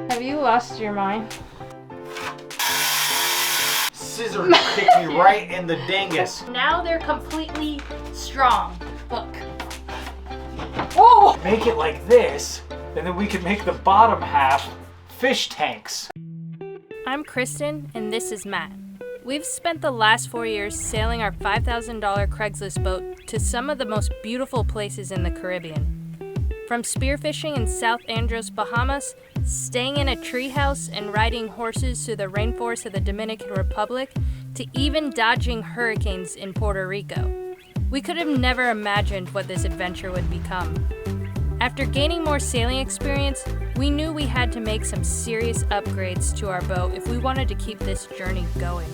Have you lost your mind? Scissor kicked me right in the dingus. Now they're completely strong. Look. Oh! Make it like this, and then we can make the bottom half fish tanks. I'm Kristen, and this is Matt. We've spent the last 4 years sailing our $5,000 Craigslist boat to some of the most beautiful places in the Caribbean. From spearfishing in South Andros, Bahamas, staying in a treehouse and riding horses through the rainforest of the Dominican Republic, to even dodging hurricanes in Puerto Rico. We could have never imagined what this adventure would become. After gaining more sailing experience, we knew we had to make some serious upgrades to our boat if we wanted to keep this journey going.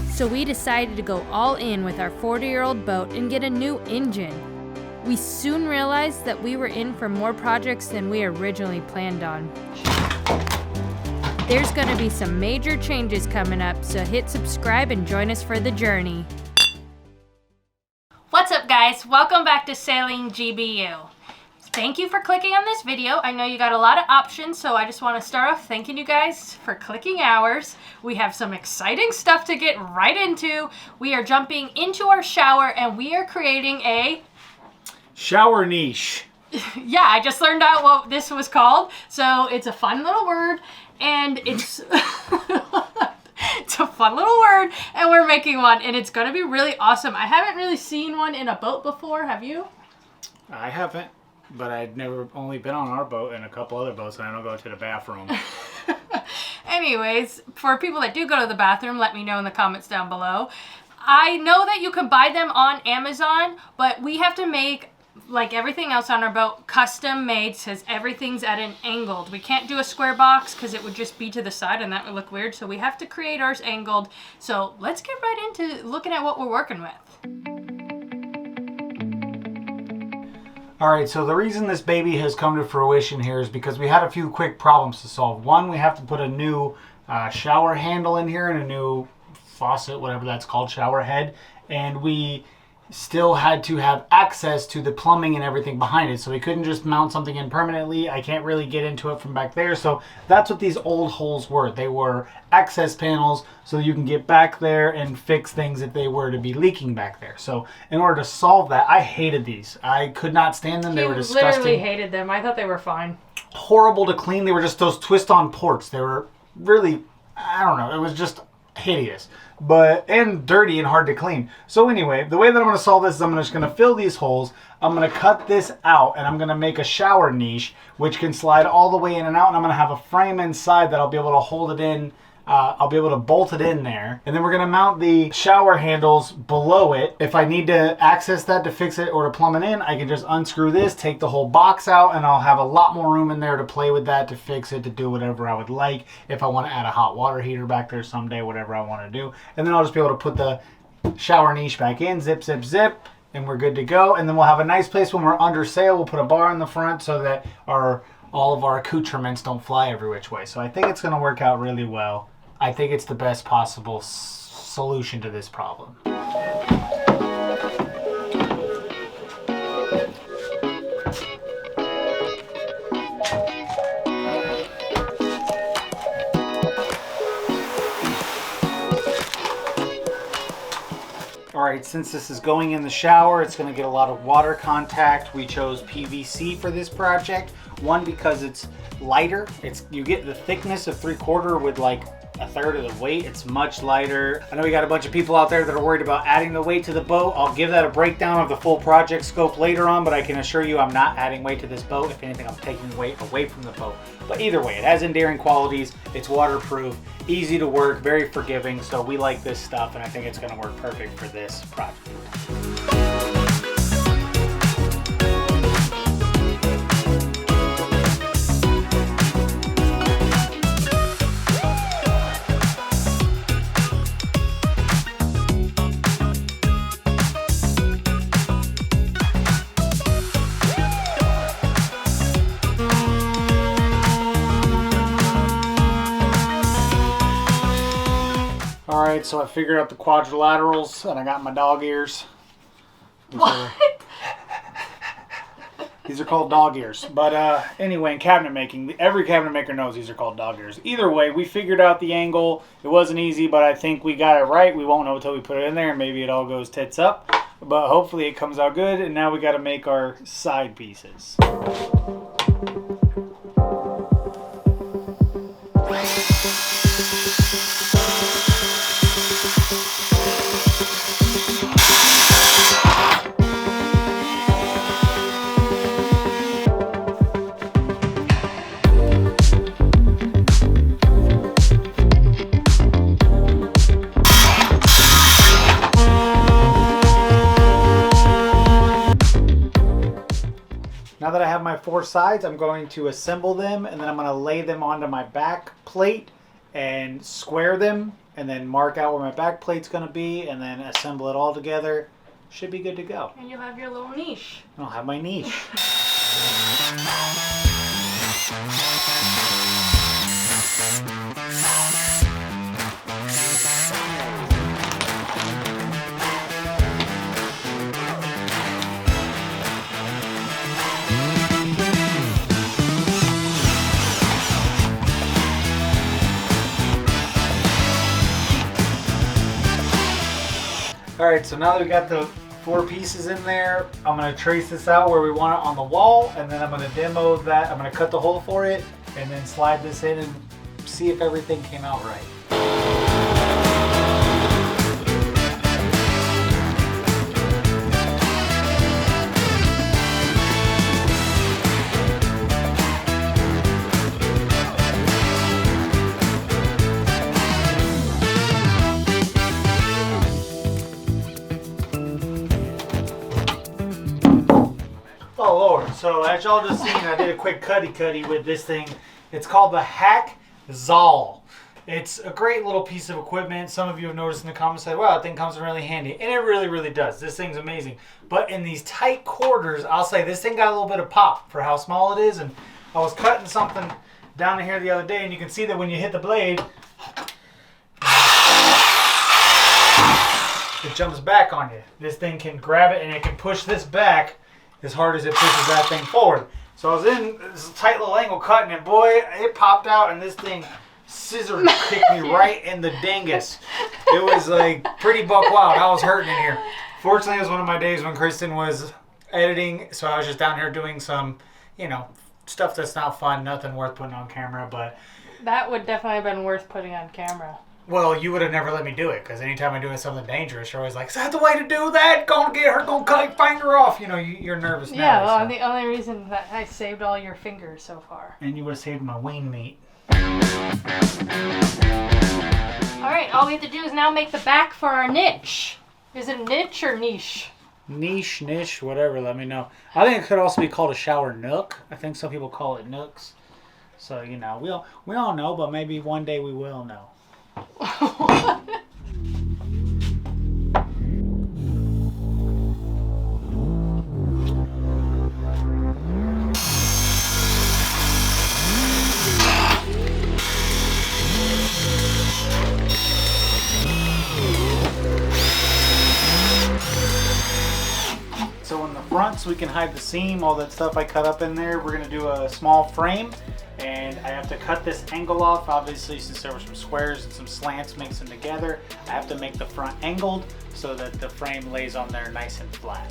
So we decided to go all in with our 40-year-old boat and get a new engine. We soon realized that we were in for more projects than we originally planned on. There's gonna be some major changes coming up, so hit subscribe and join us for the journey. What's up, guys? Welcome back to Sailing GBU. Thank you for clicking on this video. I know you got a lot of options, so I just want to start off thanking you guys for clicking ours. We have some exciting stuff to get right into. We are jumping into our shower and we are creating a shower niche. Yeah, I just learned out what this was called. So it's a fun little word, and it's it's a fun little word, and we're making one, and it's gonna be really awesome. I haven't really seen one in a boat before. Have you? I haven't, but I've never only been on our boat and a couple other boats, and I don't go to the bathroom. Anyways, for people that do go to the bathroom, let me know in the comments down below. I know that you can buy them on Amazon, but we have to make, like everything else on our boat, custom made, says everything's at an angled. We can't do a square box because it would just be to the side and that would look weird, so we have to create ours angled. So let's get right into looking at what we're working with. Alright, so the reason this baby has come to fruition here is because we had a few quick problems to solve. One, we have to put a new shower handle in here and a new faucet, whatever that's called, shower head, and we still had to have access to the plumbing and everything behind it, so we couldn't just mount something in permanently. I can't really get into it from back there, so that's what these old holes were. They were access panels so you can get back there and fix things if they were to be leaking back there. So in order to solve that, I hated these. I could not stand them. They were disgusting. Literally hated them. I thought they were fine. Horrible to clean. They were just those twist-on ports. They were really, I don't know, it was just hideous, and dirty and hard to clean. So anyway, the way that I'm going to solve this is I'm just going to fill these holes. I'm going to cut this out and I'm going to make a shower niche which can slide all the way in and out, and I'm going to have a frame inside that I'll be able to hold it in. I'll be able to bolt it in there, and then we're going to mount the shower handles below it. If I need to access that to fix it or to plumb it in, I can just unscrew this, take the whole box out, and I'll have a lot more room in there to play with that, to fix it, to do whatever I would like. If I want to add a hot water heater back there someday, whatever I want to do. And then I'll just be able to put the shower niche back in, zip, zip, zip, and we're good to go. And then we'll have a nice place when we're under sail. We'll put a bar in the front so that all of our accoutrements don't fly every which way. So I think it's going to work out really well. I think it's the best possible solution to this problem. Alright, since this is going in the shower, it's going to get a lot of water contact. We chose PVC for this project. One, because it's lighter. You get the thickness of 3/4 with like a third of the weight. It's much lighter. I know we got a bunch of people out there that are worried about adding the weight to the boat. I'll give that a breakdown of the full project scope later on, but I can assure you I'm not adding weight to this boat. If anything, I'm taking weight away from the boat. But either way, it has endearing qualities. It's waterproof, easy to work, very forgiving. So we like this stuff, and I think it's going to work perfect for this project. Alright, so I figured out the quadrilaterals and I got my dog ears. What? These are called dog ears. But anyway, in cabinet making, every cabinet maker knows these are called dog ears. Either way, we figured out the angle. It wasn't easy, but I think we got it right. We won't know until we put it in there, and maybe it all goes tits up. But hopefully it comes out good, and now we got to make our side pieces. Now that I have my 4 sides, I'm going to assemble them, and then I'm going to lay them onto my back plate and square them, and then mark out where my back plate's going to be, and then assemble it all together. Should be good to go. And you'll have your little niche. I'll have my niche. Alright, so now that we got the 4 pieces in there, I'm going to trace this out where we want it on the wall, and then I'm going to demo that. I'm going to cut the hole for it, and then slide this in and see if everything came out right. Oh Lord, so as y'all just seen, I did a quick cutty with this thing. It's called the Hack Zal. It's a great little piece of equipment. Some of you have noticed in the comments, said, wow, that thing comes in really handy. And it really does. This thing's amazing. But in these tight quarters, I'll say this thing got a little bit of pop for how small it is. And I was cutting something down here the other day, and you can see that when you hit the blade, it jumps back on you. This thing can grab it, and it can push this back as hard as it pushes that thing forward. So I was in this tight little angle cutting, and boy, it popped out, and this thing scissor kicked me right in the dingus. It was like pretty buck wild. I was hurting in here. Fortunately, it was one of my days when Kristen was editing, so I was just down here doing some, you know, stuff that's not fun, nothing worth putting on camera. But that would definitely have been worth putting on camera. Well, you would have never let me do it, because anytime I'm doing something dangerous, you're always like, is that the way to do that? Gonna get her, gonna cut your finger off. You know, you're nervous now. Yeah, well, so. The only reason that I saved all your fingers so far. And you would have saved my wing meat. Alright, all we have to do is now make the back for our niche. Is it niche or niche? Niche, whatever, let me know. I think it could also be called a shower nook. I think some people call it nooks. So, you know, we all know, but maybe one day we will know. So in the front, so we can hide the seam, all that stuff I cut up in there, we're going to do a small frame. And I have to cut this angle off, obviously, since there were some squares and some slants mixing together. I have to make the front angled so that the frame lays on there nice and flat.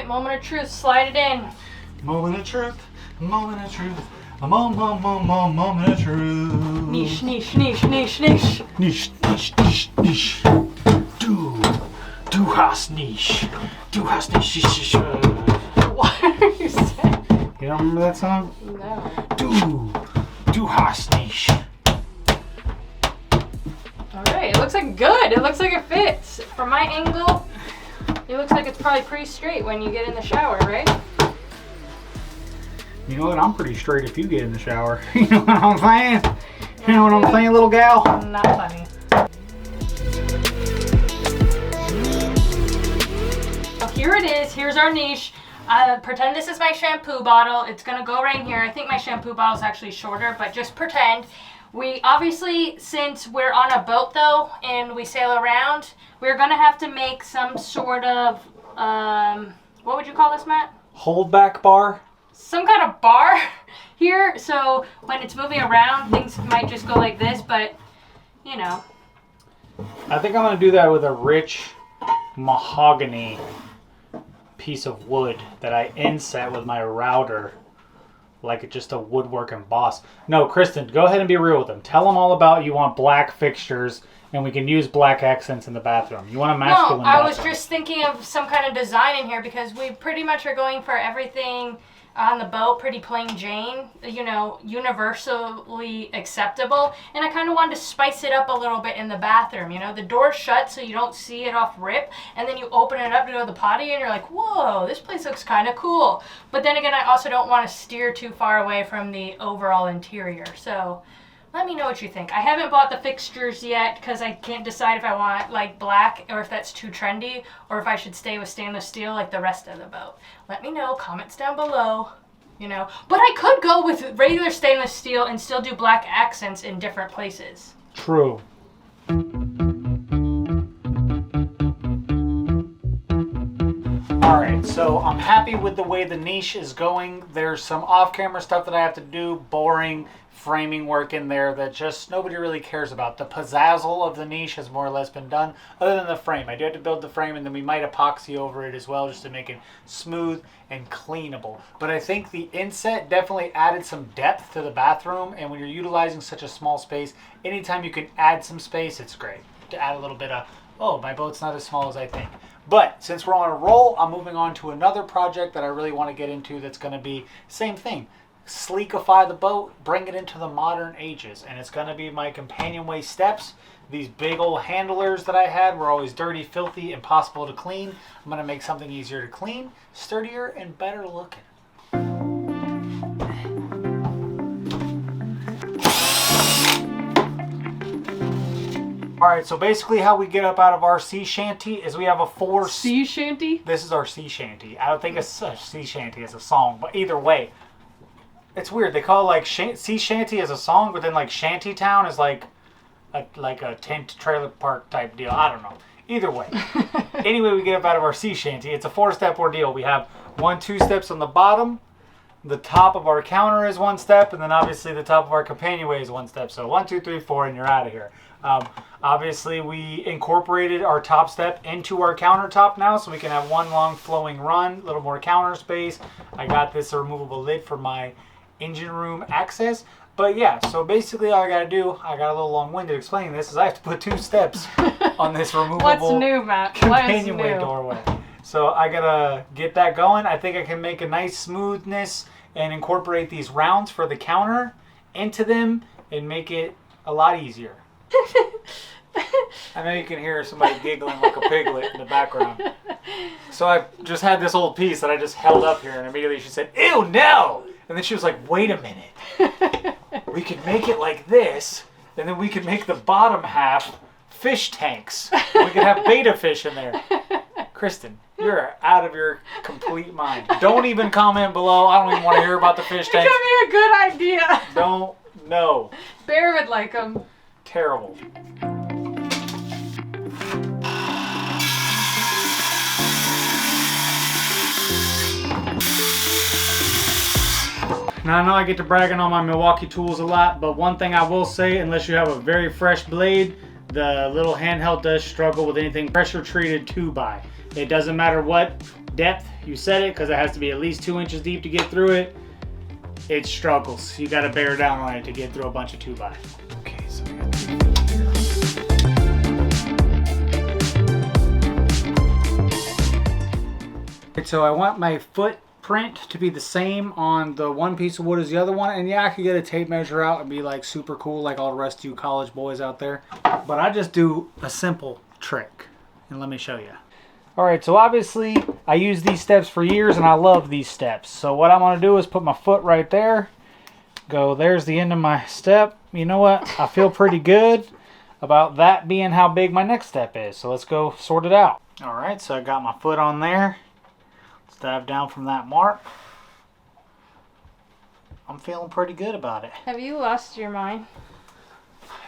Moment of truth, slide it in. Moment of truth, moment of truth, a moment of truth. Niche. Niche. Du hast niche. What are you saying? You don't remember that song? No. Du hast niche. Alright, it looks like good. It looks like it fits. From my angle, it looks like it's probably pretty straight when you get in the shower, right? You know what? I'm pretty straight if you get in the shower. You know what I'm saying? You know what I'm saying, little gal? Not funny. So here it is. Here's our niche. Pretend this is my shampoo bottle. It's gonna go right in here. I think my shampoo bottle is actually shorter, but just pretend. We obviously, since we're on a boat though, and we sail around, we're gonna have to make some sort of, what would you call this, Matt? Holdback bar? Some kind of bar here, so when it's moving around, things might just go like this, but, you know. I think I'm gonna do that with a rich mahogany piece of wood that I inset with my router like it's just a woodwork emboss. No, Kristen, go ahead and be real with them. Tell them all about you want black fixtures and we can use black accents in the bathroom. You want a masculine bathroom. I was just thinking of some kind of design in here because we pretty much are going for everything on the boat, pretty plain Jane, you know, universally acceptable. And I kind of wanted to spice it up a little bit in the bathroom, you know. The door's shut so you don't see it off rip, and then you open it up to go to the potty and you're like, whoa, this place looks kind of cool. But then again, I also don't want to steer too far away from the overall interior. So let me know what you think. I haven't bought the fixtures yet because I can't decide if I want like black or if that's too trendy or if I should stay with stainless steel like the rest of the boat. Let me know, comments down below, you know. But I could go with regular stainless steel and still do black accents in different places. True. Alright, so I'm happy with the way the niche is going. There's some off-camera stuff that I have to do, boring framing work in there that just nobody really cares about. The pizzazzle of the niche has more or less been done, other than the frame. I do have to build the frame and then we might epoxy over it as well just to make it smooth and cleanable. But I think the inset definitely added some depth to the bathroom, and when you're utilizing such a small space, anytime you can add some space, it's great. To add a little bit of, oh, my boat's not as small as I think. But since we're on a roll, I'm moving on to another project that I really want to get into that's going to be same thing. Sleekify the boat, bring it into the modern ages. And it's going to be my companionway steps. These big old handlers that I had were always dirty, filthy, impossible to clean. I'm going to make something easier to clean, sturdier, and better looking. Alright, so basically how we get up out of our sea shanty is we have a Sea shanty? This is our sea shanty. I don't think it's a sea shanty as a song, but either way. It's weird. They call it like sea shanty as a song, but then like shanty town is like a tent trailer park type deal. I don't know. Either way. Anyway, we get up out of our sea shanty. It's a 4-step ordeal. We have 2 steps on the bottom. The top of our counter is 1 step, and then obviously the top of our companionway is 1 step. So 1, 2, 3, 4, and you're out of here. Obviously, we incorporated our top step into our countertop now, so we can have one long flowing run, a little more counter space. I got this removable lid for my engine room access. But yeah, so basically all I gotta do, I got a little long-winded explaining this, is I have to put 2 steps on this removable What's new, Matt? companionway doorway. So I gotta get that going. I think I can make a nice smoothness and incorporate these rounds for the counter into them and make it a lot easier. I know you can hear somebody giggling like a piglet in the background. So I just had this old piece that I just held up here, and immediately she said, ew, no! And then she was like, wait a minute. We could make it like this, and then we could make the bottom half fish tanks. We could have betta fish in there. Kristen, you're out of your complete mind. Don't even comment below. I don't even want to hear about the fish tanks. It could be a good idea. Don't know. Bear would like them. Terrible. Now I know I get to bragging on my Milwaukee tools a lot, but one thing I will say, unless you have a very fresh blade, the little handheld does struggle with anything pressure treated 2x. It doesn't matter what depth you set it, because it has to be at least 2 inches deep to get through it. It struggles. You got to bear down on it to get through a bunch of 2x. Okay, so we got 2 feet here. So I want my foot print to be the same on the one piece of wood as the other one. And yeah, I could get a tape measure out and be like super cool like all the rest of you college boys out there. But I just do a simple trick. And let me show you. Alright, so obviously I used these steps for years and I love these steps. So what I'm going to do is put my foot right there. Go, there's the end of my step. You know what? I feel pretty good about that being how big my next step is. So let's go sort it out. Alright, so I got my foot on there. Let's dive down from that mark. I'm feeling pretty good about it. Have you lost your mind?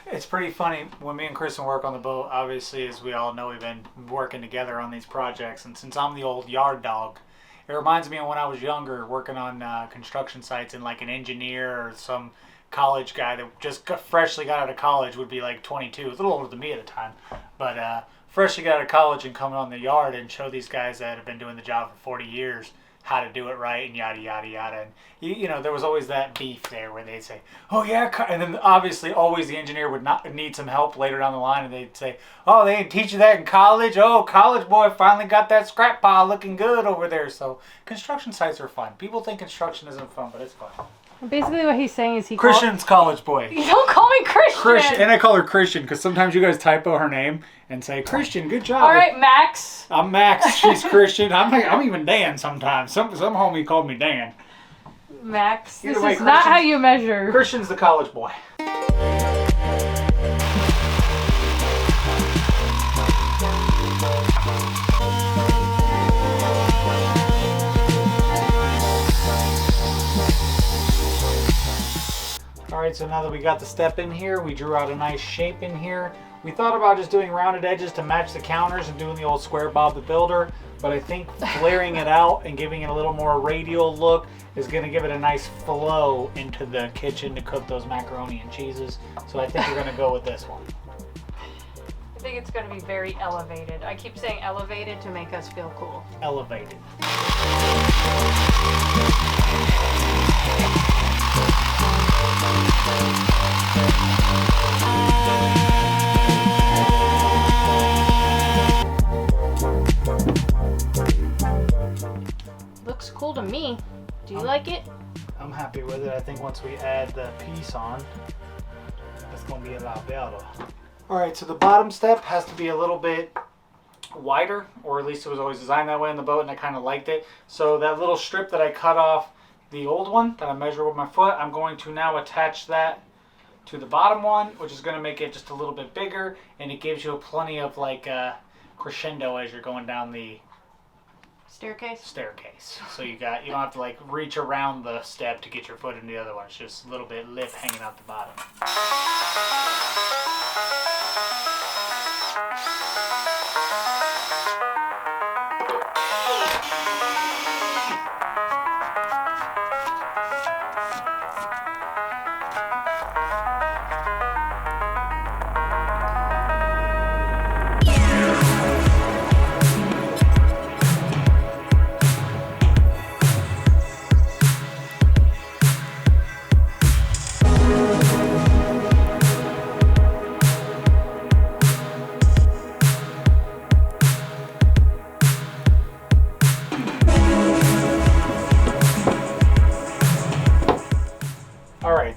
It's pretty funny when me and Kristen work on the boat. Obviously, as we all know, we've been working together on these projects, and since I'm the old yard dog, it reminds me of when I was younger working on construction sites, and like an engineer or some college guy that just freshly got out of college would be like 22, a little older than me at the time, but freshly got out of college and come on the yard and show these guys that have been doing the job for 40 years how to do it right and yada yada yada. And you know, there was always that beef there where they'd say, oh yeah, and then obviously always the engineer would not need some help later down the line, and they'd say, oh, they didn't teach you that in college. Oh, college boy finally got that scrap pile looking good over there. So construction sites are fun. People think construction isn't fun, but it's fun. Basically what he's saying is Christian's college boy. You don't call me Christian. And I call her Christian because sometimes you guys typo her name and say, Christian, good job. All right, Max. I'm Max. She's Christian. I'm even Dan sometimes. Some homie called me Dan. Max, this way, is not how you measure. Christian's the college boy. Alright, so now that we got the step in here, we drew out a nice shape in here. We thought about just doing rounded edges to match the counters and doing the old square Bob the Builder, but I think flaring it out and giving it a little more radial look is going to give it a nice flow into the kitchen to cook those macaroni and cheeses. So I think we're going to go with this one. I think it's going to be very elevated. I keep saying elevated to make us feel cool. Elevated. Looks cool to me. Do you like it? I'm happy with it. I think once we add the piece on, it's going to be a lot better. Alright, so the bottom step has to be a little bit wider, or at least it was always designed that way in the boat, and I kind of liked it. So that little strip that I cut off the old one that I measured with my foot, I'm going to now attach that to the bottom one, which is going to make it just a little bit bigger, and it gives you plenty of like crescendo as you're going down the staircase. So you don't have to like reach around the step to get your foot into the other one. It's just a little bit lip hanging out the bottom.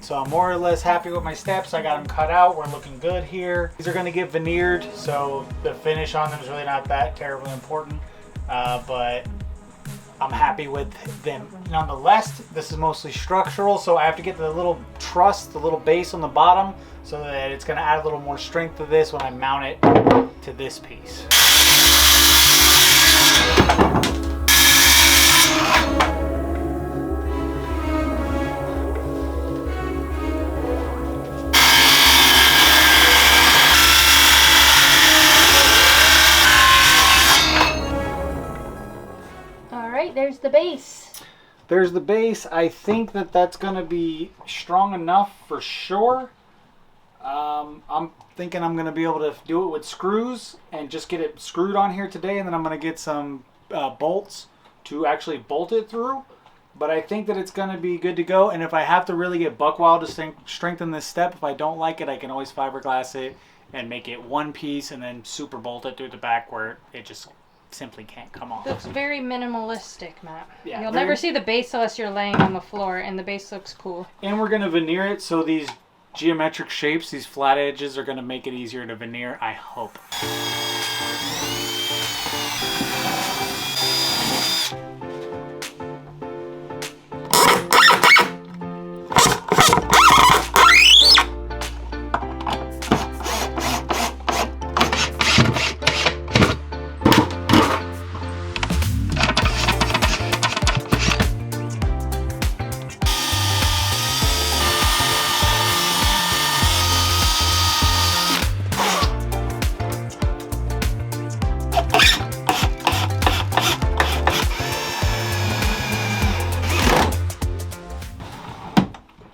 So I'm more or less happy with my steps. I got them cut out. We're looking good here. These are going to get veneered, so the finish on them is really not that terribly important. But I'm happy with them. Nonetheless, this is mostly structural, so I have to get the little truss, the little base on the bottom, so that it's going to add a little more strength to this when I mount it to this piece. There's the base. There's the base. I think that that's going to be strong enough for sure. I'm thinking I'm going to be able to do it with screws and just get it screwed on here today, and then I'm going to get some bolts to actually bolt it through. But I think that it's going to be good to go, and if I have to really get buck wild to strengthen this step, if I don't like it, I can always fiberglass it and make it one piece and then super bolt it through the back where it just simply can't come off. Looks very minimalistic, Matt. Yeah, You'll never see the base unless you're laying on the floor, and the base looks cool. And we're going to veneer it, so these geometric shapes, these flat edges, are going to make it easier to veneer, I hope.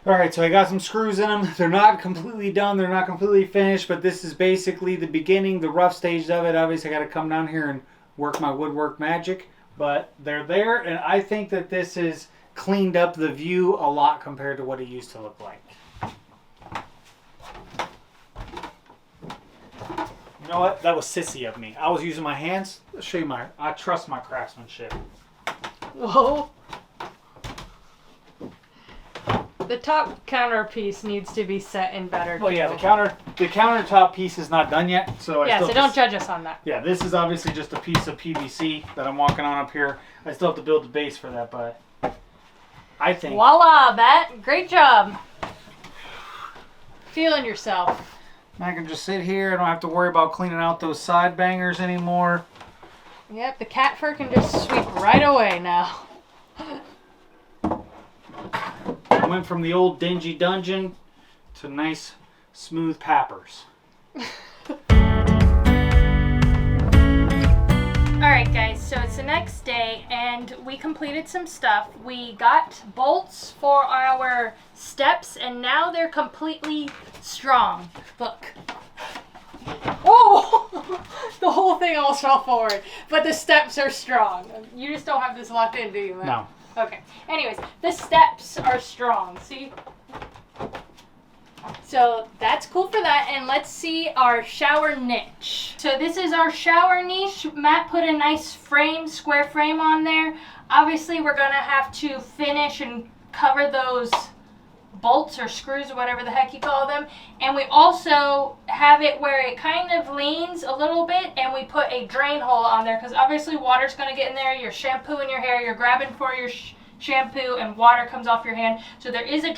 Alright, so I got some screws in them. They're not completely done. They're not completely finished, but this is basically the beginning, the rough stage of it. Obviously, I got to come down here and work my woodwork magic, but they're there, and I think that this has cleaned up the view a lot compared to what it used to look like. You know what? That was sissy of me. I was using my hands. Let's show you I trust my craftsmanship. Whoa. The top counter piece needs to be set in better. Well, yeah, the countertop piece is not done yet, so so don't judge us on that. Yeah, this is obviously just a piece of PVC that I'm walking on up here. I still have to build the base for that, but I think. Voila, Matt! Great job. Feeling yourself. I can just sit here. I don't have to worry about cleaning out those side bangers anymore. Yep, the cat fur can just sweep right away now. I went from the old dingy dungeon to nice, smooth pappers. Alright guys, so it's the next day and we completed some stuff. We got bolts for our steps and now they're completely strong. Look. Oh! The whole thing almost fell forward. But the steps are strong. You just don't have this locked in, do you, Matt? No. Okay. Anyways, the steps are strong. See? So that's cool for that. And let's see our shower niche. So this is our shower niche. Matt put a nice frame, square frame on there. Obviously, we're going to have to finish and cover those bolts or screws or whatever the heck you call them. And we also have it where it kind of leans a little bit and we put a drain hole on there because obviously water's going to get in there. You're shampooing your hair, you're grabbing for your shampoo and water comes off your hand. So there is a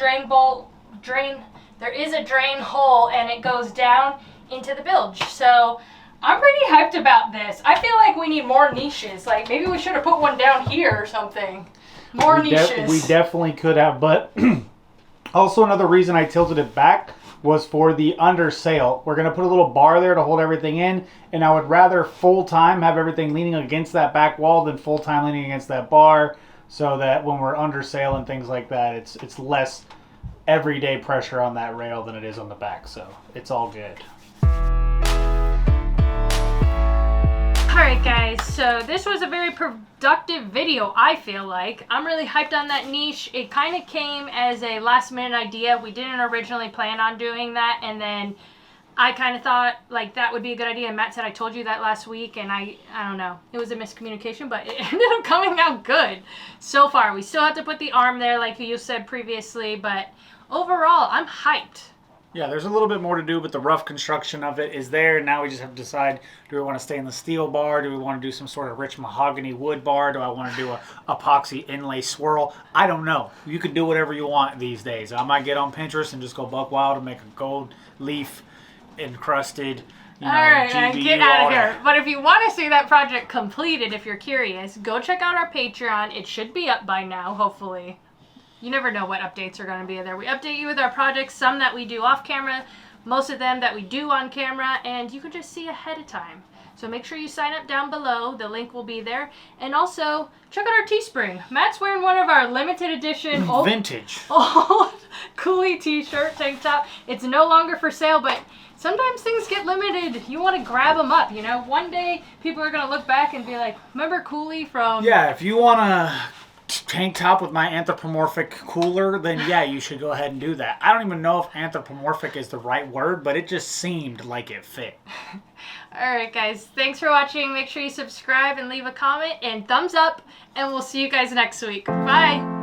there is a drain hole and it goes down into the bilge. So I'm pretty hyped about this. I feel like we need more niches. Like maybe we should have put one down here or something. More niches. We definitely could have, but also another reason I tilted it back was for the under sail. We're going to put a little bar there to hold everything in, and I would rather full time have everything leaning against that back wall than full time leaning against that bar, so that when we're under sail and things like that, it's less everyday pressure on that rail than it is on the back, so it's all good. Alright guys, so this was a very productive video, I feel like. I'm really hyped on that niche. It kind of came as a last minute idea. We didn't originally plan on doing that, and then I kind of thought like that would be a good idea, and Matt said I told you that last week, and I don't know. It was a miscommunication, but it ended up coming out good so far. We still have to put the arm there like you said previously, but overall, I'm hyped. Yeah, there's a little bit more to do, but the rough construction of it is there. Now we just have to decide, do we want to stay in the steel bar? Do we want to do some sort of rich mahogany wood bar? Do I want to do a epoxy inlay swirl? I don't know. You can do whatever you want these days. I might get on Pinterest and just go buck wild and make a gold leaf encrusted, all right, GBU, get out of here. But if you want to see that project completed, if you're curious, go check out our Patreon. It should be up by now, hopefully. You never know what updates are going to be there. We update you with our projects, some that we do off camera, most of them that we do on camera, and you can just see ahead of time. So make sure you sign up down below. The link will be there. And also, check out our Teespring. Matt's wearing one of our limited edition vintage old Coolie t-shirt, tank top. It's no longer for sale, but sometimes things get limited. You want to grab them up, you know? One day, people are going to look back and be like, remember Coolie from... Yeah, if you want to tank top with my anthropomorphic cooler, then yeah, you should go ahead and do that. I don't even know if anthropomorphic is the right word, but it just seemed like it fit. Alright guys, thanks for watching. Make sure you subscribe and leave a comment and thumbs up, and we'll see you guys next week. Bye!